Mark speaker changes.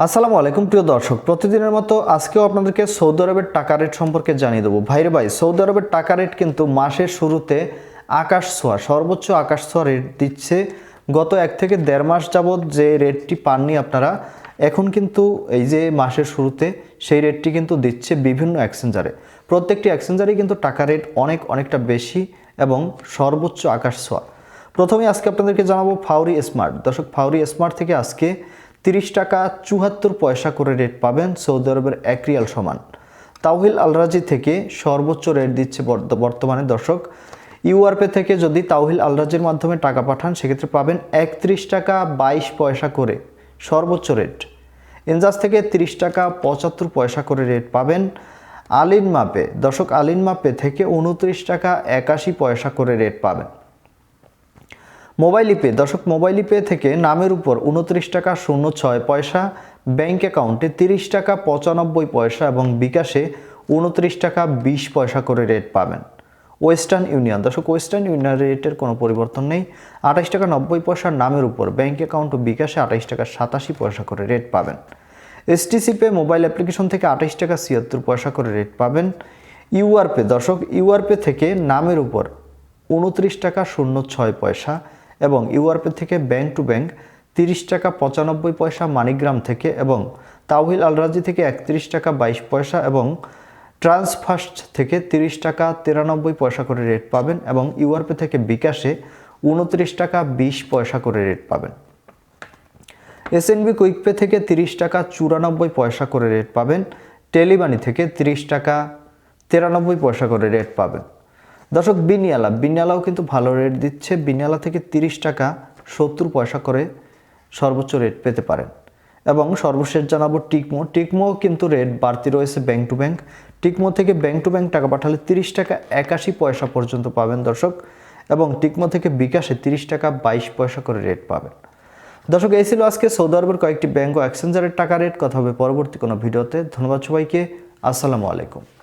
Speaker 1: আসসালামু আলাইকুম প্রিয় দর্শক, প্রতিদিনের মতো আজকেও আপনাদেরকে সৌদি আরবের টাকা রেট সম্পর্কে জানিয়ে দেবো। ভাইরে ভাই, সৌদি আরবের টাকা রেট কিন্তু মাসের শুরুতে আকাশ ছোঁয়া, সর্বোচ্চ আকাশ ছোঁয়া রেট দিচ্ছে। গত 1 থেকে 1.5 মাস যাবৎ যে রেটটি পাননি আপনারা, এখন কিন্তু এই যে মাসের শুরুতে সেই রেটটি কিন্তু দিচ্ছে বিভিন্ন এক্সচেঞ্জারে। প্রত্যেকটি এক্সচেঞ্জারেই কিন্তু টাকা রেট অনেকটা বেশি এবং সর্বোচ্চ আকাশ ছোঁয়া। প্রথমে আজকে আপনাদেরকে জানাবো ফাউরি স্মার্ট। দর্শক, ফাউরি স্মার্ট থেকে আজকে 30 টাকা 74 পয়সা করে রেট পাবেন, সৌদি আরবের 1 রিয়াল সমান। তাওহিল আলরাজি থেকে সর্বোচ্চ রেট দিচ্ছে বর্তমানে। দর্শক, ইউআরপে থেকে যদি তাওহিল আলরাজির মাধ্যমে টাকা পাঠান সেক্ষেত্রে পাবেন 31 টাকা 22 পয়সা করে সর্বোচ্চ রেট। এনজাস থেকে 30 টাকা 75 পয়সা করে রেট পাবেন। আলিন মাপে, দর্শক, আলিন মাপে থেকে 29 টাকা 81 পয়সা করে রেট পাবেন। মোবাইল ইপে, দর্শক, মোবাইল ইপে থেকে নামের উপর 29 টাকা 06 পয়সা, ব্যাংক অ্যাকাউন্টে 30 টাকা 95 পয়সা এবং বিকাশে 29 টাকা 20 পয়সা করে রেট পাবেন। ওয়েস্টার্ন ইউনিয়ন, দর্শক, ওয়েস্টার্ন ইউনিয়ন রেটের কোনো পরিবর্তন নেই। 28 টাকা 90 পয়সার নামের উপর ব্যাংক অ্যাকাউন্ট ও বিকাশে 28 টাকা 87 পয়সা করে রেট পাবেন। এসটিসি পে মোবাইল অ্যাপ্লিকেশন থেকে 28 টাকা 76 পয়সা করে রেট পাবেন। ইউআরপে, দর্শক, ইউআরপে থেকে নামের উপর 29 টাকা 06 পয়সা এবং ইউআরপে থেকে ব্যাংক টু ব্যাংক 30 টাকা 95 পয়সা মানিগ্রাম থেকে এবং তাওহিল আলরাজি থেকে 31 টাকা 22 পয়সা এবং ট্রান্সফার্স্ট থেকে 30 টাকা 93 পয়সা করে রেট পাবেন এবং ইউআরপে থেকে বিকাশে 29 টাকা 20 পয়সা করে রেট পাবেন। এসএনবি কুইকপে থেকে 30 টাকা 94 পয়সা করে রেট পাবেন। টেলিমানি থেকে 30 টাকা 93 পয়সা করে রেট পাবেন। দর্শক, বিনিয়ালাও কিন্তু ভালো রেট দিচ্ছে। বিনিয়ালা থেকে 30 টাকা 70 পয়সা করে সর্বোচ্চ রেট পেতে পারেন। এবং সর্বশেষ জানাবো টিকমো কিন্তু রেট বাড়তি রয়েছে ব্যাংক টু ব্যাংক। টিকমো থেকে ব্যাংক টু ব্যাংক টাকা পাঠালে 30 টাকা 81 পয়সা পর্যন্ত পাবেন দর্শক, এবং টিকমো থেকে বিকাশে 30 টাকা 22 পয়সা করে রেট পাবেন। দর্শক, এই ছিল আজকে সৌদি আরবের কয়েকটি ব্যাংক ও এক্সচেঞ্জারের টাকা রেট। কথা হবে পরবর্তী কোনো ভিডিওতে। ধন্যবাদ সবাইকে। আসসালামু আলাইকুম।